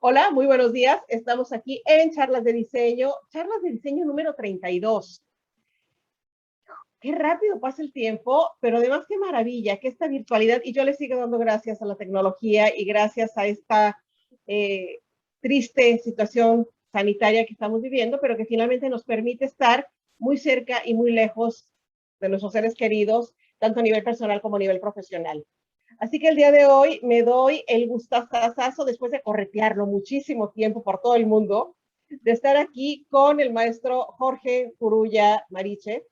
Hola, muy buenos días. Estamos aquí en Charlas de Diseño número 32. Qué rápido pasa el tiempo, pero además qué maravilla, que esta virtualidad, y yo le sigo dando gracias a la tecnología y gracias a esta eh, triste situación sanitaria que estamos viviendo, pero que finalmente nos permite estar muy cerca y muy lejos de nuestros seres queridos, tanto a nivel personal como a nivel profesional. Así que el día de hoy me doy el gustazazo, después de corretearlo muchísimo tiempo por todo el mundo, de estar aquí con el maestro Jorge Furuya Mariche,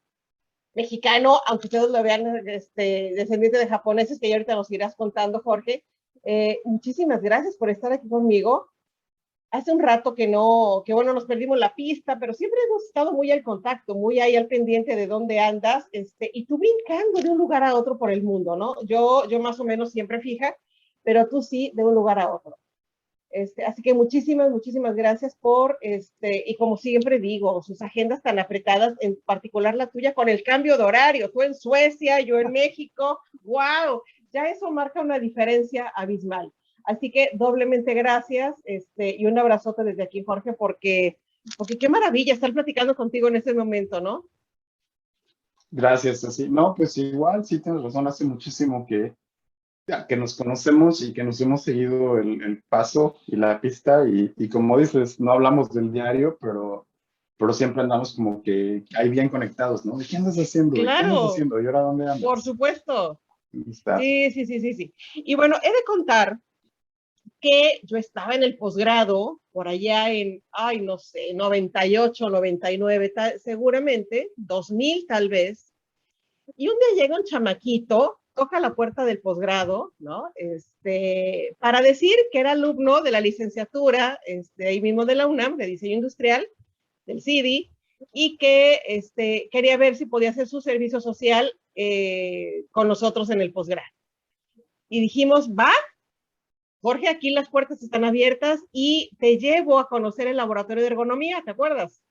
mexicano, aunque ustedes lo vean descendiente de japoneses, que ya ahorita nos irás contando, Jorge. Muchísimas gracias por estar aquí conmigo. Hace un rato que bueno, nos perdimos la pista, pero siempre hemos estado muy al contacto, muy ahí al pendiente de dónde andas, y tú brincando de un lugar a otro por el mundo, ¿no? Yo más o menos siempre fija, pero tú sí, de un lugar a otro. Así que muchísimas gracias y como siempre digo, sus agendas tan apretadas, en particular la tuya, con el cambio de horario, tú en Suecia, yo en México, wow, ya eso marca una diferencia abismal. Así que doblemente gracias, y un abrazote desde aquí, Jorge, porque qué maravilla estar platicando contigo en este momento, ¿no? Gracias, así. No, pues igual, sí tienes razón, hace muchísimo que nos conocemos y que nos hemos seguido el paso y la pista y como dices, no hablamos del diario, pero siempre andamos como que ahí bien conectados, ¿no? ¿De qué andas haciendo? ¿De qué andas Claro, haciendo? ¿Y ahora dónde por andas? supuesto. ¿Dónde estás? Sí. Y bueno, he de contar que yo estaba en el posgrado, por allá en, ay, no sé, 98, 99, seguramente, 2000 tal vez, y un día llega un chamaquito, toca la puerta del posgrado, ¿no? Para decir que era alumno de la licenciatura, ahí mismo de la UNAM, de Diseño Industrial, del CIDI, y que quería ver si podía hacer su servicio social con nosotros en el posgrado. Y dijimos, va, Jorge, aquí las puertas están abiertas y te llevo a conocer el laboratorio de ergonomía, ¿te acuerdas?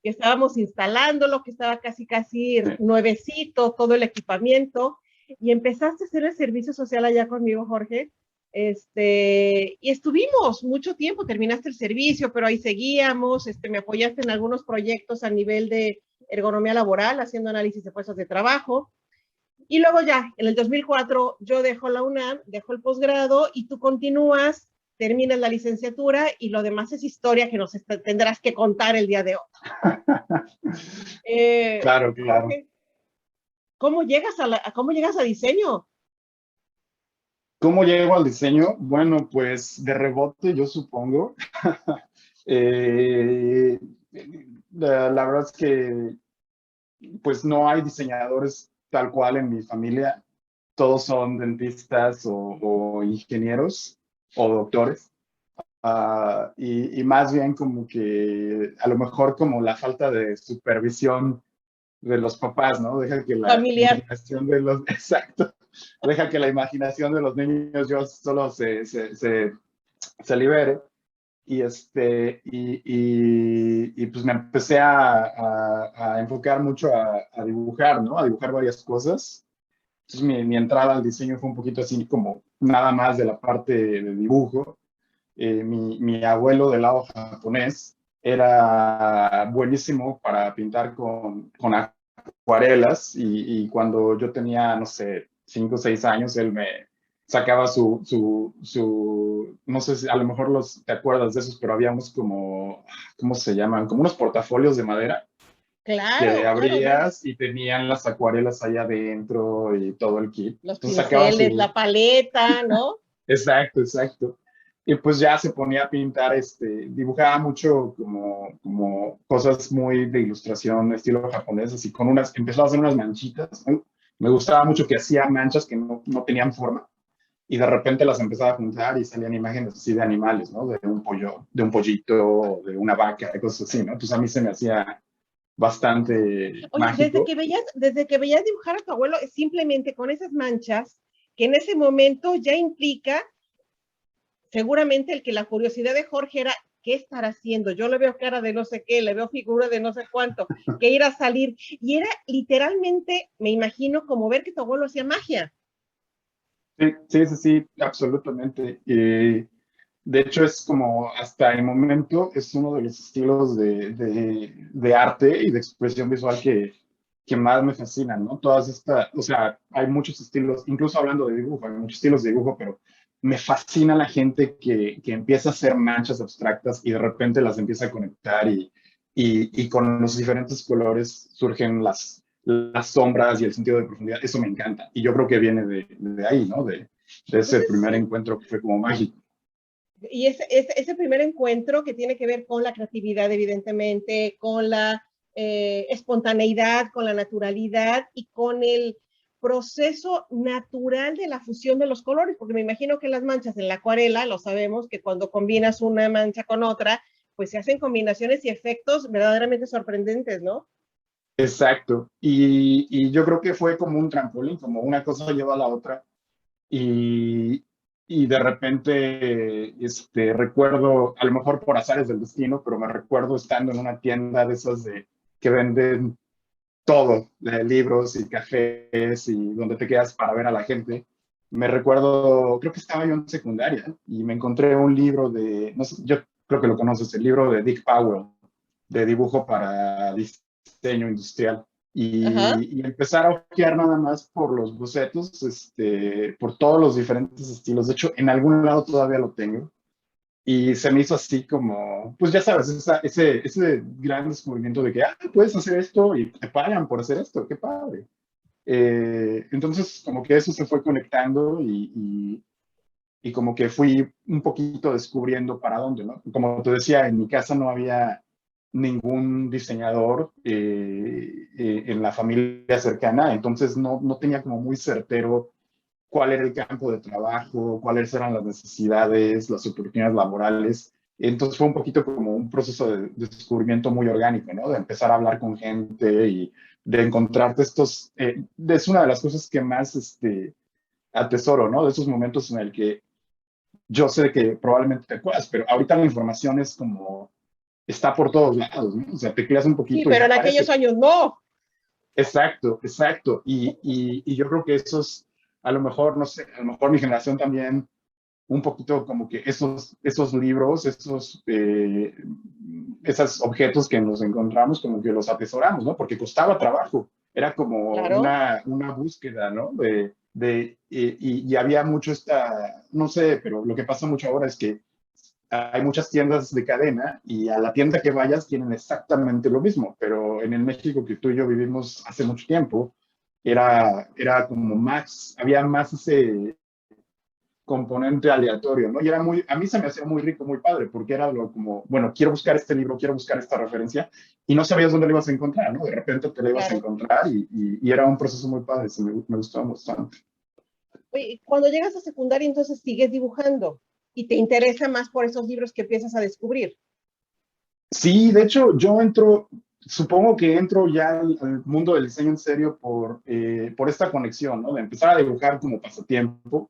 Que estábamos instalándolo, que estaba casi Sí. nuevecito, todo el equipamiento, y empezaste a hacer el servicio social allá conmigo, Jorge. Y estuvimos mucho tiempo, terminaste el servicio, pero ahí seguíamos, me apoyaste en algunos proyectos a nivel de ergonomía laboral, haciendo análisis de puestos de trabajo. Y luego ya, en el 2004, yo dejo la UNAM, dejo el posgrado y tú continúas, terminas la licenciatura y lo demás es historia que nos tendrás que contar el día de hoy. Claro, claro. Jorge, ¿cómo llegas a diseño? ¿Cómo llego al diseño? Bueno, pues de rebote, yo supongo. Eh, la verdad es que pues no hay diseñadores tal cual en mi familia. Todos son dentistas o ingenieros o doctores. Y más bien como que a lo mejor como la falta de supervisión de los papás, ¿no? Deja que la Familiar. imaginación de los, exacto, deja que la imaginación de los niños yo solo se libere. Y pues me empecé a enfocar mucho a dibujar, ¿no? A dibujar varias cosas. Entonces mi entrada al diseño fue un poquito así como nada más de la parte de dibujo. Mi abuelo del lado japonés era buenísimo para pintar con acuarelas y cuando yo tenía, no sé, 5 o 6 años, él me sacaba no sé si a lo mejor te acuerdas de esos, pero habíamos como, ¿cómo se llaman? Como unos portafolios de madera que Claro, sí. abrías y tenían las acuarelas ahí adentro y todo el kit. Los Entonces sacaba pinceles, la paleta, ¿no? exacto, exacto. Y pues ya se ponía a pintar, dibujaba mucho como cosas muy de ilustración, estilo japonés, así con empezó a hacer unas manchitas. Me gustaba mucho que hacía manchas que no tenían forma y de repente las empezaba a juntar y salían imágenes así de animales, ¿no? De un pollo, de un pollito, de una vaca, de cosas así, ¿no? Entonces a mí se me hacía bastante Oye, mágico. desde que veías dibujar a tu abuelo, simplemente con esas manchas, que en ese momento ya implica seguramente el que la curiosidad de Jorge era, ¿qué estará haciendo? Yo le veo cara de no sé qué, le veo figura de no sé cuánto, que ir a salir. Y era literalmente, me imagino, como ver que tu abuelo hacía magia. Sí, sí, sí, sí, absolutamente. De hecho, es como hasta el momento es uno de los estilos de arte y de expresión visual que más me fascinan, ¿no? Todas estas, o sea, hay muchos estilos, incluso hablando de dibujo, hay muchos estilos de dibujo, pero me fascina la gente que empieza a hacer manchas abstractas y de repente las empieza a conectar y con los diferentes colores surgen las sombras y el sentido de profundidad. Eso me encanta. Y yo creo que viene de ahí, ¿no? De ese Entonces, primer encuentro que fue como mágico. y ese primer encuentro que tiene que ver con la creatividad, evidentemente, con la espontaneidad, con la naturalidad y con el proceso natural de la fusión de los colores, porque me imagino que las manchas en la acuarela, lo sabemos, que cuando combinas una mancha con otra, pues se hacen combinaciones y efectos verdaderamente sorprendentes, ¿no? Exacto. Y yo creo que fue como un trampolín, como una cosa lleva a la otra. Y, y de repente, recuerdo, a lo mejor por azares del destino, pero me recuerdo estando en una tienda de esas que venden todo, de libros y cafés y donde te quedas para ver a la gente. Me recuerdo, creo que estaba yo en secundaria y me encontré un libro no sé, yo creo que lo conoces, el libro de Dick Powell, de dibujo para diseño industrial. Ajá. Y empezar a ojear nada más por los bocetos, por todos los diferentes estilos. De hecho, en algún lado todavía lo tengo. Y se me hizo así como, pues ya sabes, ese gran descubrimiento de que, puedes hacer esto y te pagan por hacer esto, qué padre. Entonces, como que eso se fue conectando y como que fui un poquito descubriendo para dónde, ¿no? Como te decía, en mi casa no había ningún diseñador en la familia cercana, entonces no tenía como muy certero cuál era el campo de trabajo, cuáles eran las necesidades, las oportunidades laborales. Entonces fue un poquito como un proceso de descubrimiento muy orgánico, ¿no? De empezar a hablar con gente y de encontrarte es una de las cosas que más atesoro, ¿no? De esos momentos en el que yo sé que probablemente te acuerdas, pero ahorita la información es como, está por todos lados, ¿no? O sea, te creas un Sí, poquito y pero ya en aquellos aparece. años no. Exacto, exacto. Y yo creo que esos, a lo mejor, no sé, a lo mejor mi generación también, un poquito como que esos libros, esos objetos que nos encontramos, como que los atesoramos, ¿no? Porque costaba trabajo. Era como Claro. una búsqueda, ¿no? Y había mucho no sé, pero lo que pasa mucho ahora es que hay muchas tiendas de cadena y a la tienda que vayas tienen exactamente lo mismo, pero en el México que tú y yo vivimos hace mucho tiempo, era como más, había más ese componente aleatorio, ¿no? Y a mí se me hacía muy rico, muy padre, porque era lo como, bueno, quiero buscar este libro, quiero buscar esta referencia, y no sabías dónde lo ibas a encontrar, ¿no? De repente te lo ibas a Claro. encontrar y era un proceso muy padre, me gustó bastante. Oye, cuando llegas a secundaria, entonces sigues dibujando y te interesa más por esos libros que empiezas a descubrir. Sí, de hecho, supongo que entro ya al mundo del diseño en serio por esta conexión, ¿no? De empezar a dibujar como pasatiempo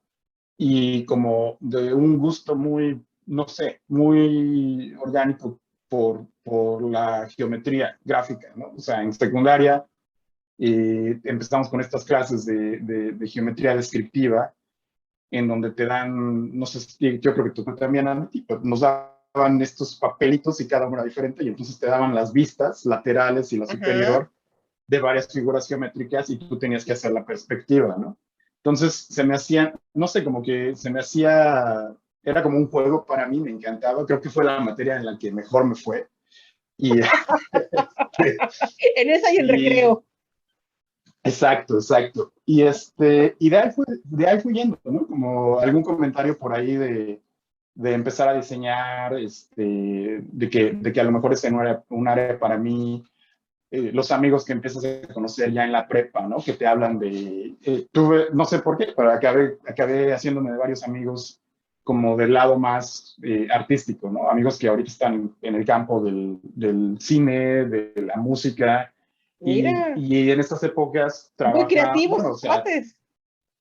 y como de un gusto muy, no sé, muy orgánico por la geometría gráfica, ¿no? O sea, en secundaria empezamos con estas clases de geometría descriptiva en donde te dan, no sé, yo creo que tú también, Andy, pero nos daban estos papelitos y cada una diferente, y entonces te daban las vistas laterales y la Ajá. superior de varias figuras geométricas y tú tenías que hacer la perspectiva, ¿no? Entonces se me hacía, no sé, como que se me hacía, era como un juego para mí, me encantaba, creo que fue la materia en la que mejor me fue. Y, En esa y en y recreo. exacto, exacto. Y de ahí fui yendo, ¿no? Como algún comentario por ahí de empezar a diseñar, de que a lo mejor ese no era un área para mí, los amigos que empiezas a conocer ya en la prepa, ¿no? Que te hablan tuve, no sé por qué, pero acabé haciéndome de varios amigos como del lado más artístico, ¿no? Amigos que ahorita están en el campo del cine, de la música, Mira, y en estas épocas muy trabajaba, creativos bueno, o tus sea, cuates.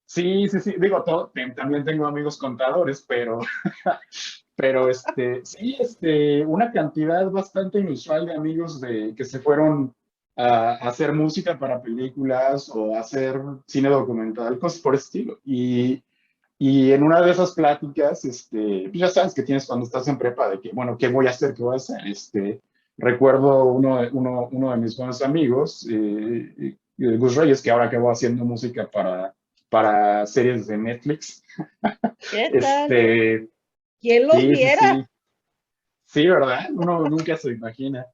sí, sí, sí, digo, también tengo amigos contadores, pero sí, una cantidad bastante inusual de amigos que se fueron a hacer música para películas o a hacer cine documental, cosas por el estilo. Y en una de esas pláticas, pues ya sabes que tienes cuando estás en prepa, de que, bueno, ¿qué voy a hacer? ¿Qué voy a hacer? Recuerdo uno de mis buenos amigos, Gus Reyes, que ahora acabó haciendo música para series de Netflix. ¿Qué tal? Este, ¿Quién los sí, sí, viera? sí. Sí, ¿verdad? Uno nunca se imagina.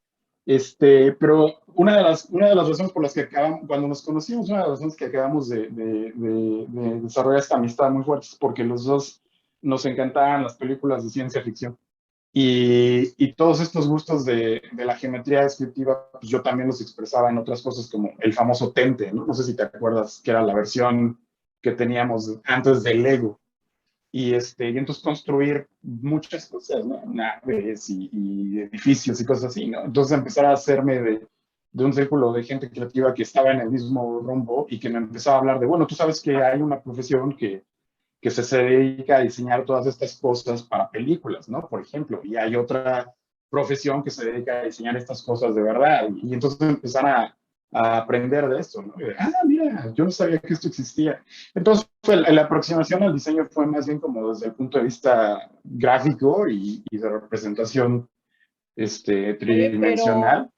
Pero una de las razones por las que acabamos, cuando nos conocimos, una de las razones que acabamos de desarrollar esta amistad muy fuerte es porque los dos nos encantaban las películas de ciencia ficción. Y todos estos gustos de la geometría descriptiva, pues yo también los expresaba en otras cosas como el famoso Tente, ¿no? No sé si te acuerdas que era la versión que teníamos antes del Lego y entonces construir muchas cosas, ¿no? Naves y edificios y cosas así, ¿no? Entonces empezar a hacerme de un círculo de gente creativa que estaba en el mismo rumbo y que me empezaba a hablar de, bueno, tú sabes que hay una profesión que se dedica a diseñar todas estas cosas para películas, ¿no? Por ejemplo, y hay otra profesión que se dedica a diseñar estas cosas de verdad. Y entonces empezar a aprender de esto, ¿no? Mira, yo no sabía que esto existía. Entonces, la aproximación al diseño fue más bien como desde el punto de vista gráfico y de representación Oye, pero tridimensional.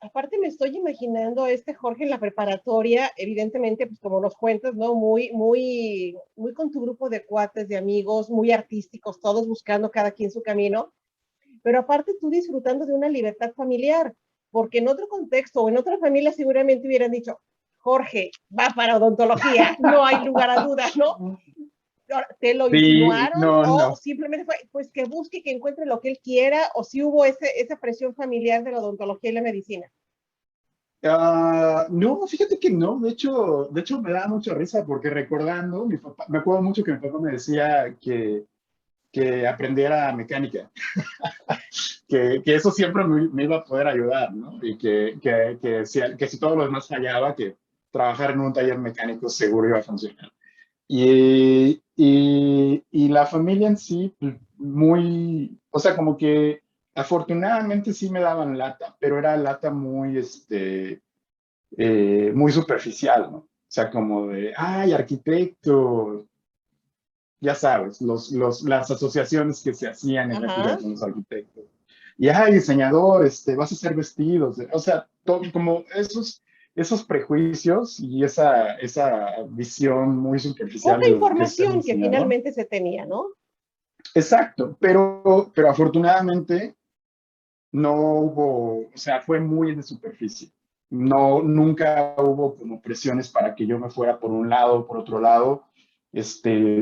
aparte me estoy imaginando a este Jorge en la preparatoria, evidentemente, pues como nos cuentas, ¿no? Muy, muy, muy con tu grupo de cuates, de amigos, muy artísticos, todos buscando cada quien su camino, pero aparte tú disfrutando de una libertad familiar, porque en otro contexto o en otra familia seguramente hubieran dicho, Jorge, va para odontología, no hay lugar a dudas, ¿no? ¿Te lo Sí, insinuaron no, o no. simplemente fue, pues que busque, que encuentre lo que él quiera, o si hubo esa presión familiar de la odontología y la medicina? No, fíjate que no, de hecho me da mucha risa porque recordando, mi papá, me acuerdo mucho que mi papá me decía que aprendiera mecánica, que eso siempre me iba a poder ayudar, ¿no? Y que si todo lo demás fallaba, que trabajar en un taller mecánico seguro iba a funcionar. Y la familia en sí, pues, muy, o sea, como que afortunadamente sí me daban lata, pero era lata muy superficial, ¿no? O sea, como de, ay, arquitecto, ya sabes, las asociaciones que se hacían en la época Ajá. con los arquitectos. Y, ay, diseñador, vas a hacer vestidos, o sea, como esos prejuicios y esa visión muy superficial Poca de lo que es ser información que diseñador. finalmente se tenía, ¿no? Exacto, pero afortunadamente no hubo, o sea, fue muy de superficie. No, nunca hubo como presiones para que yo me fuera por un lado o por otro lado.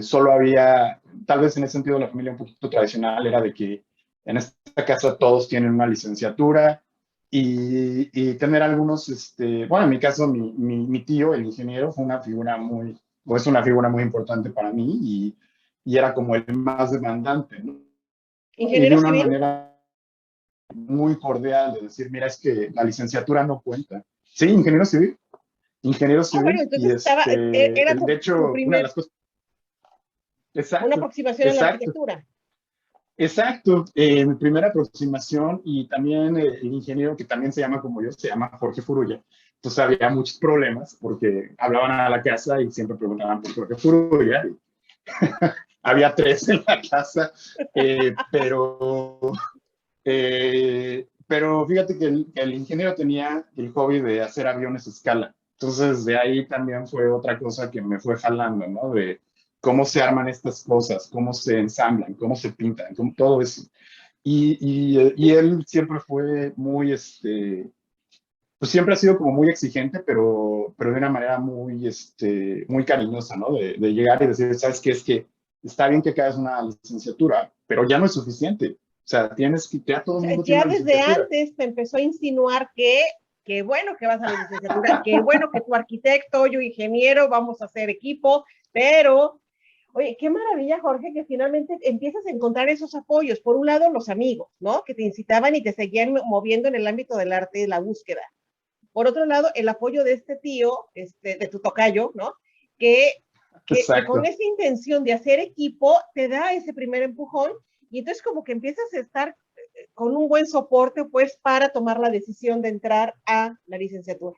Solo había, tal vez en ese sentido la familia un poquito tradicional era de que en esta casa todos tienen una licenciatura y tener algunos, bueno, en mi caso mi tío, el ingeniero, fue una figura muy, o es una figura muy importante para mí y era como el más demandante, ¿no? Y de Ingeniero una civil. manera muy cordial de decir, mira, es que la licenciatura no cuenta. Sí, ingeniero Ah, bueno, civil, y entonces estaba, era de tu hecho, una de primer, las cosas, una exacto, aproximación a la exacto, arquitectura. exacto, mi primera aproximación y también el ingeniero que también se llama como yo, se llama Jorge Furuya. Entonces había muchos problemas porque hablaban a la casa y siempre preguntaban por Jorge Furuya. Había tres en la casa, pero fíjate que el ingeniero tenía el hobby de hacer aviones a escala. Entonces, de ahí también fue otra cosa que me fue jalando, ¿no? De cómo se arman estas cosas, cómo se ensamblan, cómo se pintan, todo eso. Y él siempre fue muy, pues siempre ha sido como muy exigente, pero de una manera muy cariñosa, ¿no? De llegar y decir, ¿sabes qué? Es que está bien que hagas una licenciatura, pero ya no es suficiente. O sea, ya todo O el sea, mundo tiene ya una desde licenciatura. antes te empezó a insinuar que, qué bueno que vas a la licenciatura, qué bueno que tu arquitecto, yo ingeniero, vamos a hacer equipo, pero, oye, qué maravilla, Jorge, que finalmente empiezas a encontrar esos apoyos. Por un lado, los amigos, ¿no? Que te incitaban y te seguían moviendo en el ámbito del arte y la búsqueda. Por otro lado, el apoyo de este tío, de tu tocayo, ¿no? Que, que con Exacto. esa intención de hacer equipo te da ese primer empujón y entonces como que empiezas a estar con un buen soporte, pues, para tomar la decisión de entrar a la licenciatura.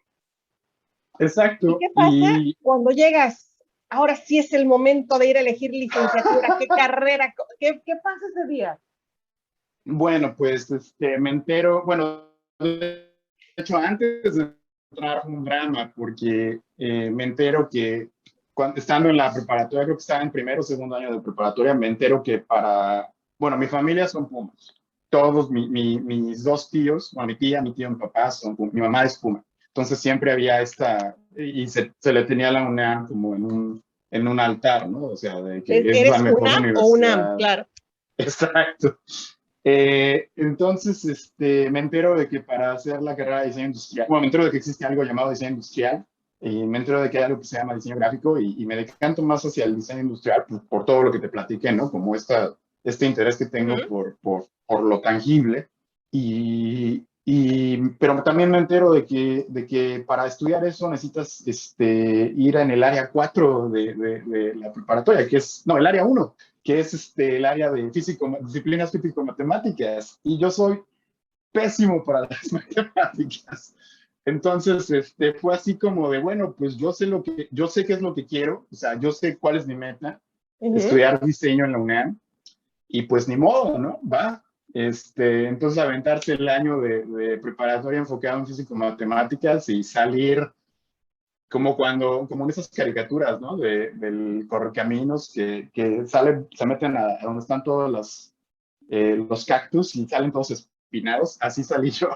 ¿Y Exacto. qué pasa cuando llegas? ahora sí es el momento de ir a elegir licenciatura, qué carrera, qué pasa ese día? Bueno, pues me entero, bueno, de hecho, antes de entrar a un drama, porque me entero que estando en la preparatoria, creo que estaba en primero o segundo año de preparatoria, me entero que bueno, mi familia son Pumas. Todos mis dos tíos, bueno, mi tía, mi tío, mi papá son Pumas, mi mamá es Puma. Entonces siempre había y se le tenía a la UNAM como en un altar, ¿no? O sea, de que es la ¿Eres mejor UNAM o UNAM? universidad. Claro. Exacto. Entonces, me entero de que para hacer la carrera de diseño industrial, bueno, me entero de que existe algo llamado diseño industrial, y me entero de que hay algo que se llama diseño gráfico, y me decanto más hacia el diseño industrial por todo lo que te platiqué, ¿no? Como este interés que tengo por lo tangible. Pero también me entero de que para estudiar eso necesitas ir en el área 4 de la preparatoria, que es, no, el área 1, que es el área de disciplinas físico-matemáticas, y yo soy pésimo para las matemáticas. Entonces, fue así como de, bueno, pues yo sé qué es lo que quiero, o sea, yo sé cuál es mi meta, estudiar diseño en la UNAM, y pues ni modo, ¿no? Va. Entonces, aventarse el año de preparatoria enfocado en físico-matemáticas y salir como en esas caricaturas, ¿no? Del correcaminos que se meten a donde están todos los cactus y salen todos espinados. Así salí yo.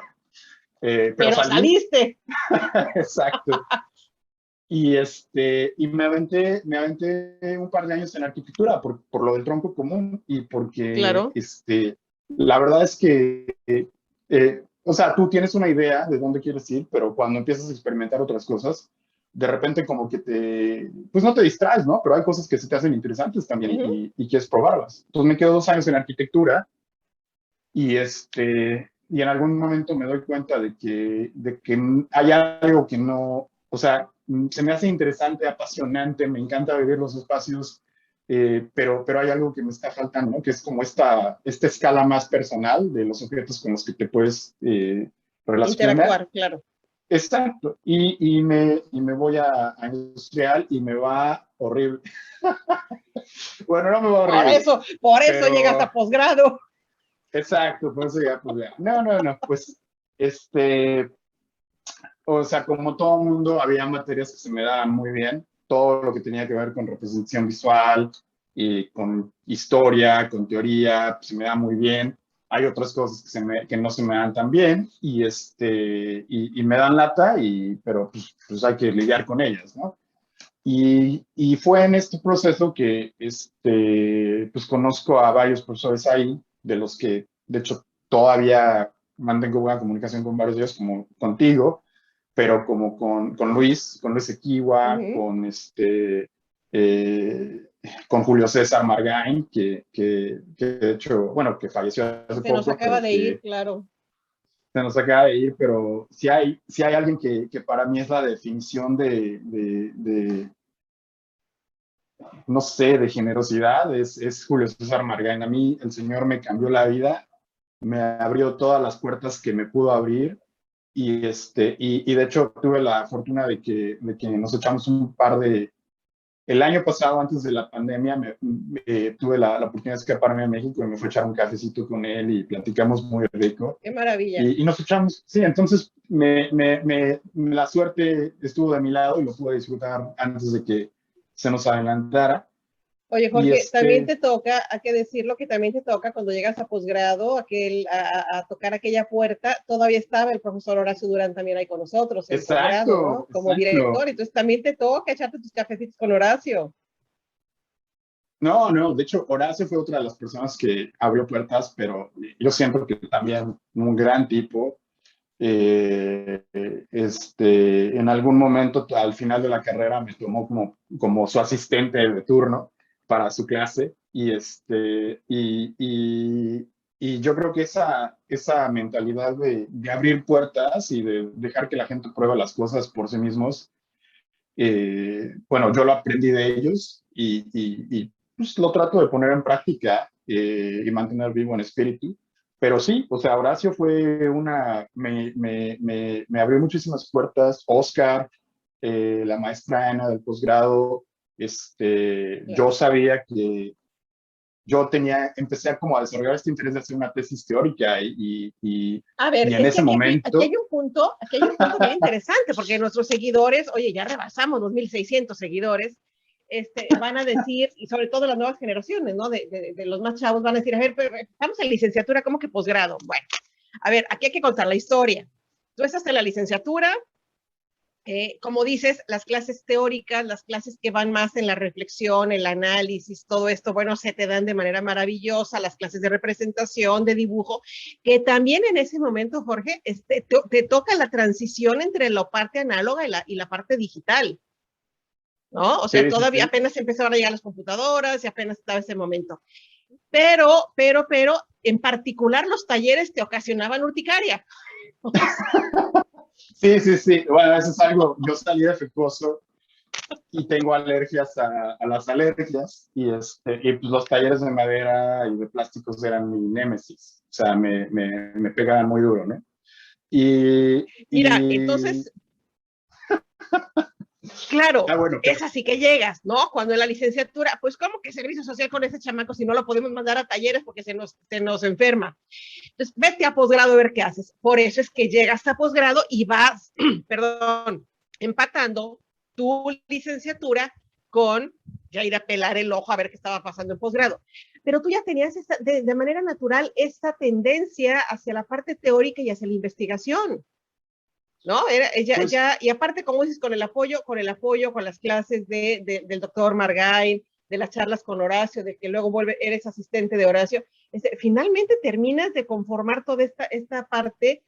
Pero Pero salí. saliste. Exacto. Y me aventé un par de años en arquitectura por lo del tronco común y porque, Claro. la verdad es que, o sea, tú tienes una idea de dónde quieres ir, pero cuando empiezas a experimentar otras cosas, de repente como que pues no te distraes, ¿no? Pero hay cosas que se te hacen interesantes también y quieres probarlas. Entonces me quedo 2 años en arquitectura y en algún momento me doy cuenta de que hay algo que no, o sea, se me hace interesante, apasionante, me encanta vivir los espacios, pero hay algo que me está faltando, ¿no? Que es como esta escala más personal de los objetos con los que te puedes relacionar. Interactuar, claro. Exacto. Y me voy a industrial y me va horrible. Bueno, no me va horrible, Por eso llegas pero a posgrado. exacto, por eso ya, pues ya. No, pues, o sea, como todo mundo, había materias que se me daban muy bien, todo lo que tenía que ver con representación visual y con historia, con teoría, pues se me da muy bien. Hay otras cosas que no se me dan tan bien y me dan lata, pero pues hay que lidiar con ellas, ¿no? Y fue en este proceso que pues conozco a varios profesores ahí, de los que de hecho todavía mantengo buena comunicación con varios de ellos, como contigo, pero como con Luis Equiwa, eh, con Julio César Margain, que de hecho, bueno, que falleció hace Se nos poco, acaba pero de ir, que claro. se nos acaba de ir, pero sí hay alguien que para mí es la definición de no sé, de generosidad, es Julio César Margain. A mí el Señor me cambió la vida, me abrió todas las puertas que me pudo abrir y de hecho tuve la fortuna de que nos echamos un par el año pasado, antes de la pandemia, tuve la oportunidad de escaparme a México y me fui a echar un cafecito con él y platicamos muy rico. Qué maravilla. Y nos echamos, sí, entonces la suerte estuvo de mi lado y lo pude disfrutar antes de que se nos adelantara. Oye, Y Jorge, también te toca, hay que decirlo que también te toca cuando llegas a posgrado, a tocar aquella puerta, todavía estaba el profesor Horacio Durán también ahí con nosotros en posgrado, exacto, ¿no? Como exacto. director, entonces también te toca echarte tus cafecitos con Horacio. No, de hecho, Horacio fue otra de las personas que abrió puertas, pero yo siento que también un gran tipo. En algún momento, al final de la carrera, me tomó como su asistente de turno para su clase y yo creo que esa mentalidad de abrir puertas y de dejar que la gente pruebe las cosas por sí mismos, bueno, yo lo aprendí de ellos y pues, lo trato de poner en práctica y mantener vivo en espíritu. Pero sí, o sea, Horacio me abrió muchísimas puertas. Oscar, la maestra Ana del posgrado, yo sabía que yo empecé a como a desarrollar este interés de hacer una tesis teórica A ver, y en es que ese aquí momento, aquí hay un punto bien interesante, porque nuestros seguidores, oye, ya rebasamos 2.600 seguidores, van a decir, y sobre todo las nuevas generaciones, ¿no? De los más chavos van a decir, a ver, pero estamos en licenciatura, ¿cómo que posgrado? Bueno, a ver, aquí hay que contar la historia. Tú estás en la licenciatura, como dices, las clases teóricas, las clases que van más en la reflexión, el análisis, todo esto, bueno, se te dan de manera maravillosa, las clases de representación, de dibujo, que también en ese momento, Jorge, te toca la transición entre la parte análoga y la parte digital, ¿no? O sea, sí, sí, todavía sí. apenas empezaron a llegar las computadoras y apenas estaba ese momento. Pero, en particular los talleres te ocasionaban urticaria. Sí, sí, sí. Bueno, eso es algo, yo salí defectuoso y tengo alergias a las alergias y pues los talleres de madera y de plásticos eran mi némesis. O sea, me pegaban muy duro, ¿no? Y, Mira, y, entonces, claro, bueno, es así que llegas, ¿no? Cuando en la licenciatura, pues ¿cómo que servicio social con ese chamaco si no lo podemos mandar a talleres porque se nos enferma? Entonces, vete a posgrado a ver qué haces. Por eso es que llegas a posgrado y vas, perdón, empatando tu licenciatura con ya ir a pelar el ojo a ver qué estaba pasando en posgrado. Pero tú ya tenías de manera natural esta tendencia hacia la parte teórica y hacia la investigación. ¿No? pues Y aparte, como dices, con las clases del doctor Margain, de las charlas con Horacio, de que luego eres asistente de Horacio, finalmente terminas de conformar toda esta parte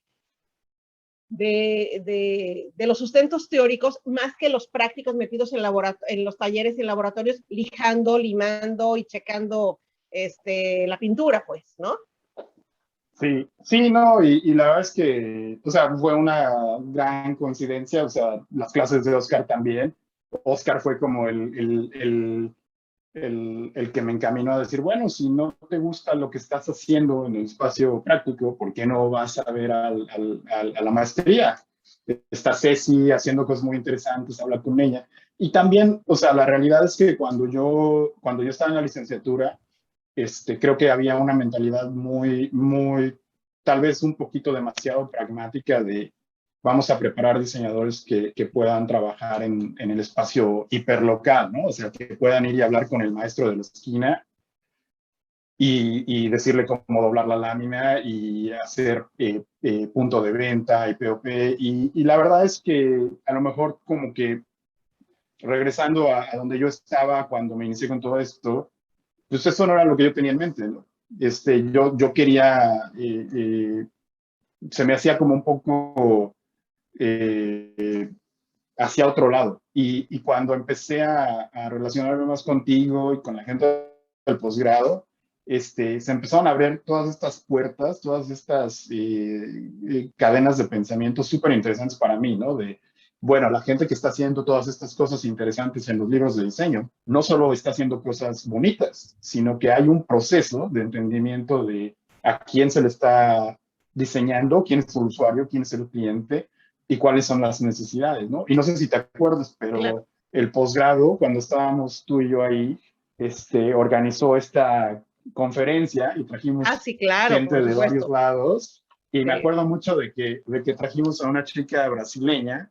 de los sustentos teóricos, más que los prácticos metidos en los talleres y en laboratorios, lijando, limando y checando la pintura, pues, ¿no? sí, sí, no, y la verdad es que, o sea, fue una gran coincidencia, o sea, las clases de Oscar también. Oscar fue como el que me encaminó a decir, bueno, si no te gusta lo que estás haciendo en el espacio práctico, ¿por qué no vas a ver a la maestría? Está Ceci haciendo cosas muy interesantes, habla con ella. Y también, o sea, la realidad es que cuando yo estaba en la licenciatura, creo que había una mentalidad tal vez un poquito demasiado pragmática de vamos a preparar diseñadores que puedan trabajar en el espacio hiperlocal, ¿no? O sea, que puedan ir y hablar con el maestro de la esquina y decirle cómo doblar la lámina y hacer punto de venta y POP. Y la verdad es que a lo mejor como que regresando a donde yo estaba cuando me inicié con todo esto, pues eso no era lo que yo tenía en mente, ¿no? Yo quería, se me hacía como un poco hacia otro lado. Y cuando empecé a relacionarme más contigo y con la gente del posgrado, se empezaron a abrir todas estas puertas, todas estas cadenas de pensamiento súper interesantes para mí, ¿no? Bueno, la gente que está haciendo todas estas cosas interesantes en los libros de diseño, no solo está haciendo cosas bonitas, sino que hay un proceso de entendimiento de a quién se le está diseñando, quién es el usuario, quién es el cliente, y cuáles son las necesidades, ¿no? Y no sé si te acuerdas, Claro. pero el posgrado, cuando estábamos tú y yo ahí, organizó esta conferencia y Ah, trajimos sí, claro, gente por de varios supuesto. lados. Y me Sí. acuerdo mucho de que trajimos a una chica brasileña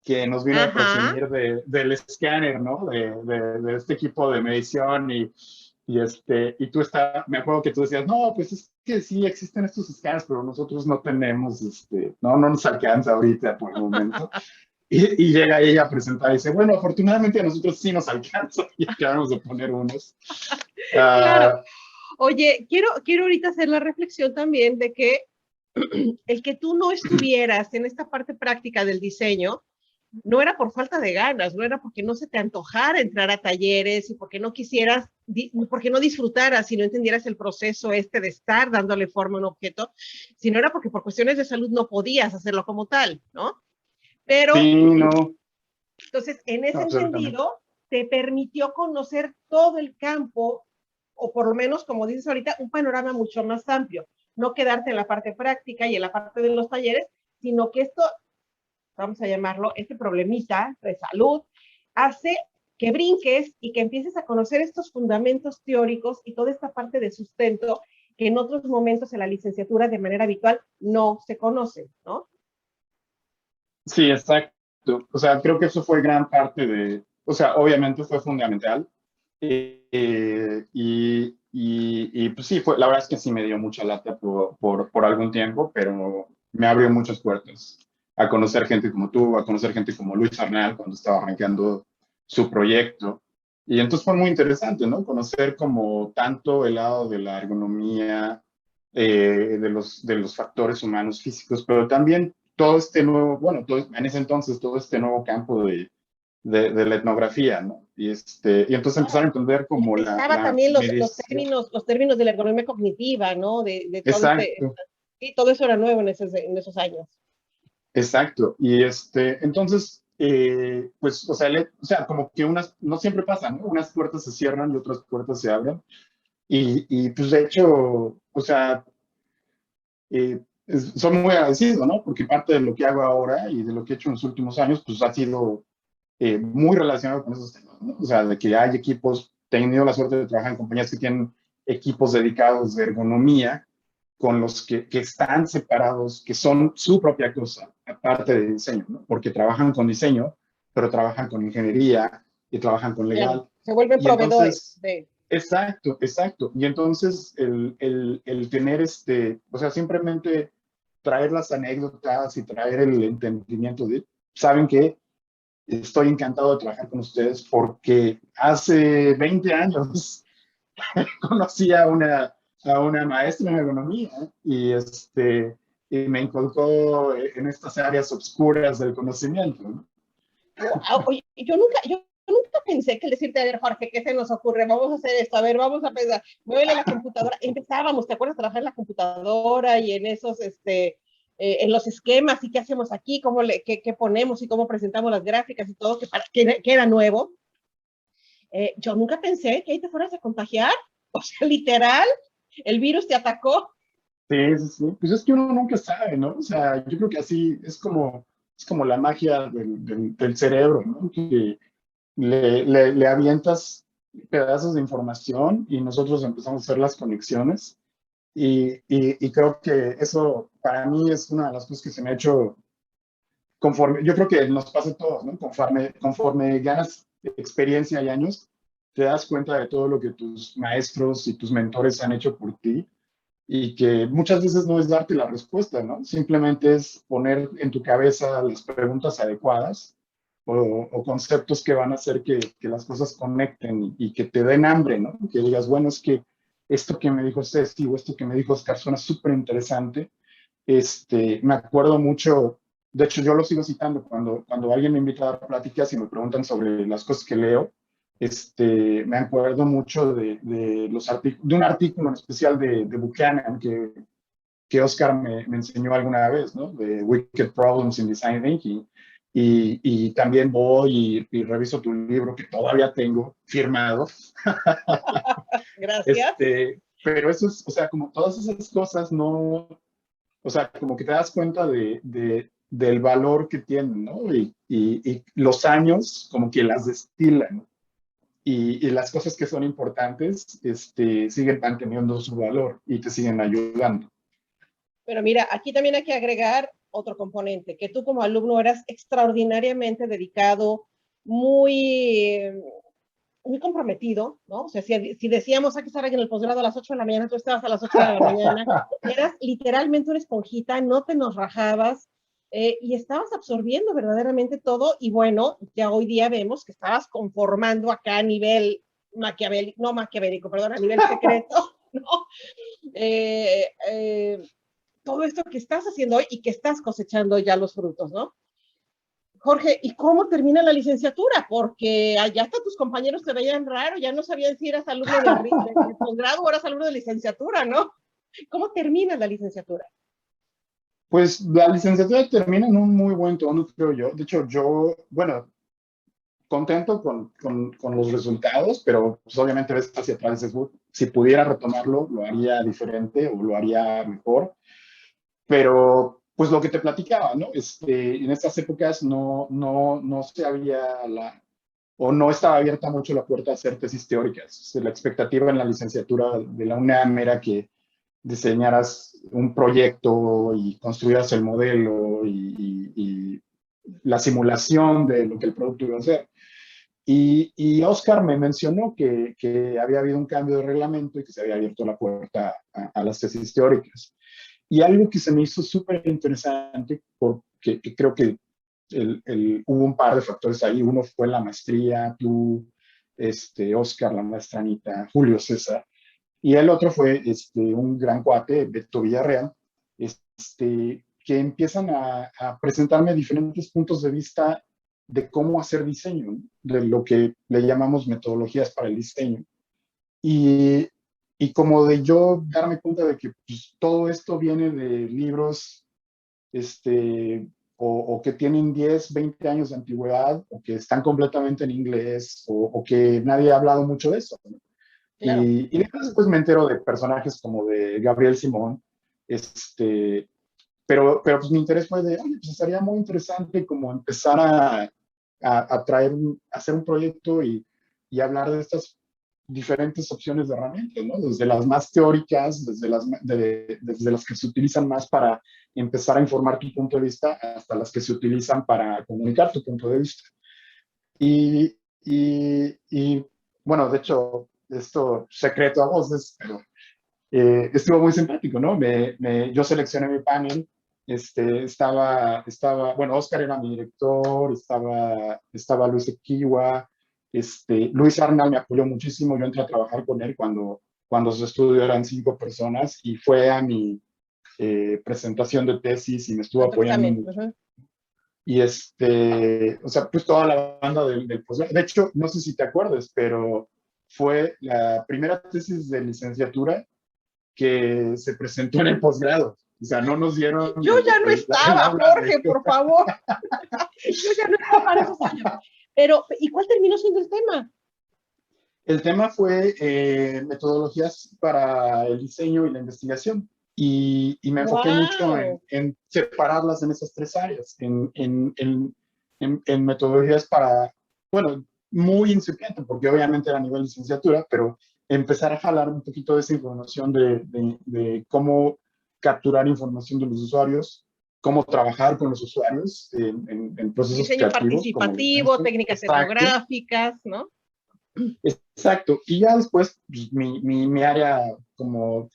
que nos vino a Ajá. presumir del escáner, ¿no? De este equipo de medición y me acuerdo que tú decías, no, pues es que sí existen estos escáneres, pero nosotros no tenemos, no nos alcanza ahorita por el momento. Y llega ella a presentar y dice, bueno, afortunadamente a nosotros sí nos alcanza y acabamos de poner unos. Claro. Uh, Oye, quiero ahorita hacer la reflexión también de que el que tú no estuvieras en esta parte práctica del diseño no era por falta de ganas, no era porque no se te antojara entrar a talleres y porque no quisieras, porque no disfrutaras y no entendieras el proceso de estar dándole forma a un objeto, sino era porque por cuestiones de salud no podías hacerlo como tal, ¿no? Pero, sí, no, entonces, en ese absolutamente. entendido, te permitió conocer todo el campo, o por lo menos, como dices ahorita, un panorama mucho más amplio. No quedarte en la parte práctica y en la parte de los talleres, sino que esto, vamos a llamarlo, este problemita de salud, hace que brinques y que empieces a conocer estos fundamentos teóricos y toda esta parte de sustento que en otros momentos en la licenciatura de manera habitual no se conoce, ¿no? Sí, exacto. O sea, creo que eso fue gran parte de, o sea, obviamente fue fundamental. Pues sí, fue, la verdad es que sí me dio mucha lata por algún tiempo, pero me abrió muchas puertas a conocer gente como tú, a conocer gente como Luis Arnal cuando estaba arrancando su proyecto. Y entonces fue muy interesante, ¿no? Conocer como tanto el lado de la ergonomía, de los factores humanos físicos, pero también todo este nuevo, bueno, todo, en ese entonces todo este nuevo campo de la etnografía, ¿no? Y entonces empezaron a entender como Estaba la también medición. los términos de la ergonomía cognitiva, ¿no? De todo este, Exacto, sí, todo eso era nuevo en esos años. exacto. Entonces, pues, o sea, o sea, como que unas, no siempre pasa, ¿no? Unas puertas se cierran y otras puertas se abren. Pues de hecho, o sea, soy muy agradecido, ¿no? Porque parte de lo que hago ahora y de lo que he hecho en los últimos años, pues ha sido muy relacionado con esos temas, ¿no? O sea, de que hay equipos, he tenido la suerte de trabajar en compañías que tienen equipos dedicados de ergonomía, con los que están separados, que son su propia cosa, aparte de diseño, ¿no? Porque trabajan con diseño, pero trabajan con ingeniería y trabajan con Claro, legal. se vuelven Y proveedores entonces, de... exacto, exacto. Y entonces el tener o sea, simplemente traer las anécdotas y traer el entendimiento de, saben que estoy encantado de trabajar con ustedes porque hace 20 años conocí a una maestra en ergonomía y me inculcó en estas áreas oscuras del conocimiento, ¿no? Oye, yo nunca pensé que el decirte, a ver, Jorge, ¿qué se nos ocurre? Vamos a hacer esto, a ver, vamos a pensar, muévele la computadora. Empezábamos, ¿te acuerdas? Trabajar en la computadora y en esos, en los esquemas y qué hacemos aquí, qué ponemos y cómo presentamos las gráficas y todo, que era nuevo. Yo nunca pensé que ahí te fueras a contagiar, o sea, literal, el virus te atacó. Sí, sí, sí. Pues es que uno nunca sabe, ¿no? O sea, yo creo que así es como la magia del cerebro, ¿no? Que le avientas pedazos de información y nosotros empezamos a hacer las conexiones. Y creo que eso para mí es una de las cosas que se me ha hecho conforme, yo creo que nos pasa a todos, ¿no? Conforme ganas experiencia y años, te das cuenta de todo lo que tus maestros y tus mentores han hecho por ti y que muchas veces no es darte la respuesta, ¿no? Simplemente es poner en tu cabeza las preguntas adecuadas o conceptos que van a hacer que las cosas conecten y que te den hambre, ¿no? Que digas, bueno, es que esto que me dijo Ceci o esto que me dijo Oscar suena súper interesante. Me acuerdo mucho, de hecho yo lo sigo citando cuando alguien me invita a dar pláticas y me preguntan sobre las cosas que leo, me acuerdo mucho de un artículo en especial de Buchanan que Oscar me enseñó alguna vez, ¿no? De Wicked Problems in Design Thinking. Y también voy y reviso tu libro que todavía tengo firmado. Gracias. Pero eso es, o sea, como todas esas cosas no, o sea, como que te das cuenta del valor que tienen, ¿no? Y los años como que las destilan y las cosas que son importantes siguen manteniendo su valor y te siguen ayudando. Pero mira, aquí también hay que agregar otro componente, que tú como alumno eras extraordinariamente dedicado, muy, muy comprometido, ¿no? O sea, si decíamos hay que estar en el posgrado a las 8 de la mañana, tú estabas a las 8 de la mañana, eras literalmente una esponjita, no te nos rajabas y estabas absorbiendo verdaderamente todo y bueno, ya hoy día vemos que estabas conformando acá a nivel maquiavélico, no maquiavélico, perdón, a nivel secreto, ¿no? Eh, eh, todo esto que estás haciendo hoy y que estás cosechando ya los frutos, ¿no? Jorge, ¿y cómo termina la licenciatura? Porque allá hasta tus compañeros te veían raro, ya no sabían si eras alumno de posgrado o eras alumno de licenciatura, ¿no? ¿Cómo termina la licenciatura? Pues la licenciatura termina en un muy buen tono, creo yo. De hecho, yo, bueno, contento con los resultados, pero pues obviamente ves hacia atrás, si pudiera retomarlo, lo haría diferente o lo haría mejor. Pero pues lo que te platicaba, ¿no? En estas épocas no se había o no estaba abierta mucho la puerta a hacer tesis teóricas. O sea, la expectativa en la licenciatura de la UNAM era que diseñaras un proyecto y construyeras el modelo y la simulación de lo que el producto iba a ser. Y Oscar me mencionó que había habido un cambio de reglamento y que se había abierto la puerta a las tesis teóricas. Y algo que se me hizo súper interesante, porque que creo que hubo un par de factores ahí. Uno fue la maestría, tú, Oscar, la maestra Anita, Julio César. Y el otro fue un gran cuate, Beto Villarreal, que empiezan a presentarme diferentes puntos de vista de cómo hacer diseño, ¿no? De lo que le llamamos metodologías para el diseño. Y, y como de yo darme cuenta de que pues, todo esto viene de libros o que tienen 10, 20 años de antigüedad, o que están completamente en inglés, o que nadie ha hablado mucho de eso, ¿no? Claro. Y después me entero de personajes como de Gabriel Simón, pero pues mi interés fue de, oye, pues estaría muy interesante como empezar a traer, a hacer un proyecto y hablar de estas diferentes opciones de herramientas, ¿no? Desde las más teóricas, desde las que se utilizan más para empezar a informar tu punto de vista, hasta las que se utilizan para comunicar tu punto de vista. Y, y bueno, de hecho, esto secreto a voces, pero estuvo muy simpático, ¿no? Yo seleccioné mi panel, bueno, Oscar era mi director, estaba Luis Equiwa, Luis Arnal me apoyó muchísimo, yo entré a trabajar con él cuando su estudio eran 5 personas y fue a mi presentación de tesis y me estuvo A tu apoyando examen. mucho. Ujú. Y o sea, pues toda la banda del posgrado. De hecho, no sé si te acuerdas, pero fue la primera tesis de licenciatura que se presentó en el posgrado. O sea, no nos dieron Yo ya no el estaba, aula Jorge, por favor. Yo ya no estaba para esos años. Pero, ¿y cuál terminó siendo el tema? El tema fue metodologías para el diseño y la investigación. Y me enfoqué mucho ¡Wow! en separarlas en esas 3 áreas, en metodologías para, bueno, muy incipiente, porque obviamente era a nivel licenciatura, pero empezar a jalar un poquito de esa información de cómo capturar información de los usuarios, cómo trabajar con los usuarios en procesos Diseño creativos, como les participativo, mencioné. técnicas Exacto. etnográficas, ¿no? Exacto. Y ya después, pues, mi área como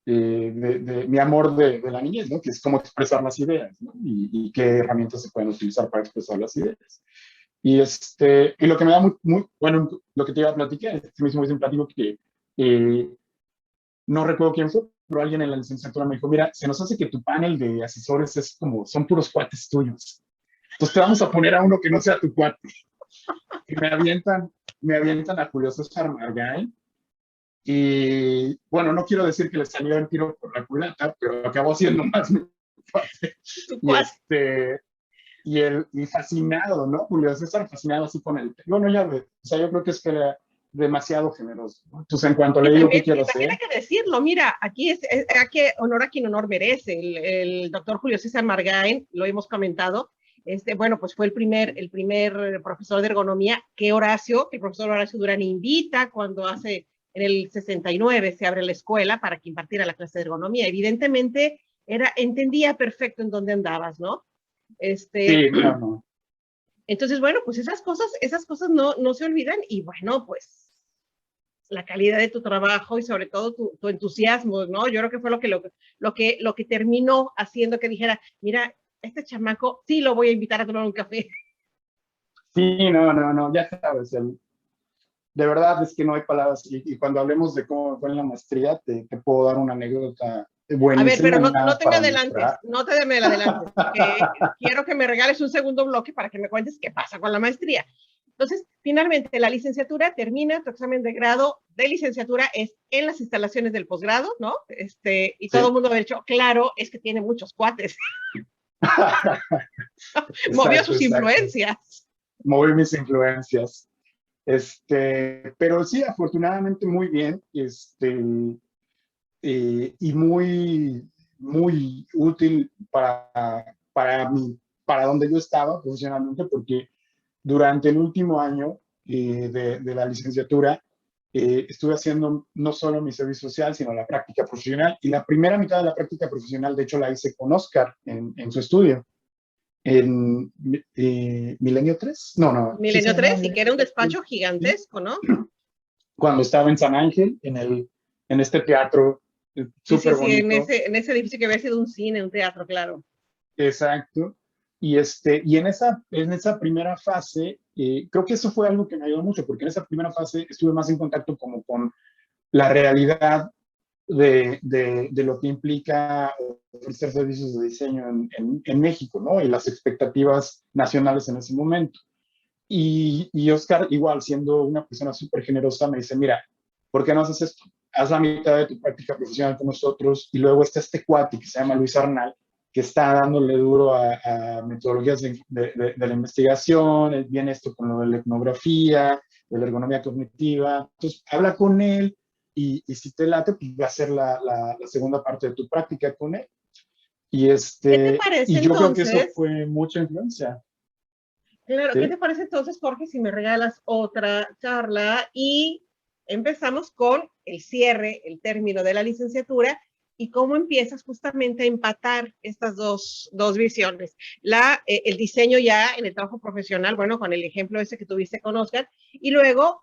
mi amor de la niñez, ¿no? Que es cómo expresar las ideas, ¿no? Y qué herramientas se pueden utilizar para expresar las ideas. Y lo que me da bueno, lo que te iba a platicar, este mismo es un platico que no recuerdo quién fue, pero alguien en la licenciatura me dijo, mira, se nos hace que tu panel de asesores es como, son puros cuates tuyos. Entonces te vamos a poner a uno que no sea tu cuate. Y me avientan a Julio César Margain. Y bueno, no quiero decir que le salió el tiro por la culata, pero acabó siendo más mi cuate. Tu Y cuate. y fascinado, ¿no? Julio César fascinado así con el. Bueno, ya ves, o sea, yo creo que es que era demasiado generoso, ¿no? Entonces, en cuanto Y le digo qué también, quiero y también hay hacer, que decirlo, mira, aquí hay que honor a quien honor merece. El doctor Julio César Margain, lo hemos comentado, bueno, pues fue el primer profesor de ergonomía que el profesor Horacio Durán invita cuando en el 69 se abre la escuela para que impartiera la clase de ergonomía. Evidentemente, entendía perfecto en dónde andabas, ¿no? sí, no, no. Entonces, bueno, pues esas cosas no se olvidan y bueno, pues la calidad de tu trabajo y sobre todo tu entusiasmo, ¿no? Yo creo que fue lo que terminó haciendo que dijera, mira, este chamaco sí lo voy a invitar a tomar un café. Sí, no, no, no, ya sabes, de verdad es que no hay palabras. Y cuando hablemos de cómo fue en la maestría, te puedo dar una anécdota A ver, pero buenísima no te me para adelantes, mostrar. no te me adelantes, porque quiero que me regales un segundo bloque para que me cuentes qué pasa con la maestría. Entonces, finalmente, la licenciatura termina, tu examen de grado de licenciatura es en las instalaciones del posgrado, ¿no? Y todo el Sí, mundo ha dicho, claro, es que tiene muchos cuates, movió exacto, sus exacto. influencias. Mover mis influencias. Pero sí, afortunadamente muy bien, y muy, muy útil para donde yo estaba profesionalmente, porque durante el último año de la licenciatura, estuve haciendo no solo mi servicio social, sino la práctica profesional. Y la primera mitad de la práctica profesional, de hecho, la hice con Oscar en su estudio. En Milenio 3, sí se Milenio llamaba 3, y que Milenio era un 3, despacho sí, gigantesco, ¿no? cuando estaba en San Ángel, en este teatro Sí, sí, súper sí, bonito. en ese edificio que había sido un cine, un teatro, claro. Exacto. Y en esa primera fase, creo que eso fue algo que me ayudó mucho, porque en esa primera fase estuve más en contacto como con la realidad de lo que implica ofrecer servicios de diseño en México, ¿no? Y las expectativas nacionales en ese momento. Y Oscar, igual, siendo una persona súper generosa, me dice, mira, ¿por qué no haces esto? Haz la mitad de tu práctica profesional con nosotros y luego está este cuate que se llama Luis Arnal, que está dándole duro a metodologías de la investigación, viene esto con lo de la etnografía, de la ergonomía cognitiva. Entonces, habla con él y si te late, pues va a ser la segunda parte de tu práctica con él. ¿Qué te parece Y yo creo que eso entonces? fue mucha influencia, Claro, ¿qué te ¿sí? parece entonces, Jorge, si me regalas otra charla y empezamos con el cierre, el término de la licenciatura y cómo empiezas justamente a empatar estas dos visiones? El diseño ya en el trabajo profesional, bueno, con el ejemplo ese que tuviste con Oscar, y luego,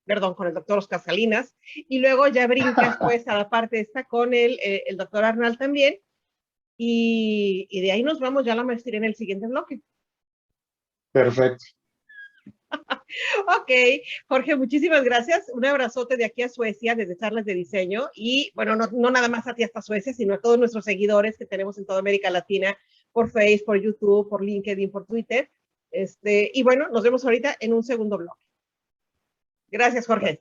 perdón, con el doctor Oscar Salinas, y luego ya brincas pues a la parte esta con el doctor Arnal también, y de ahí nos vamos ya a la maestría en el siguiente bloque. Perfecto. Ok, Jorge, muchísimas gracias. Un abrazote de aquí a Suecia, desde Charlas de Diseño. Y bueno, no nada más a ti hasta Suecia, sino a todos nuestros seguidores que tenemos en toda América Latina, por Facebook, por YouTube, por LinkedIn, por Twitter. Y bueno, nos vemos ahorita en un segundo bloque. Gracias, Jorge.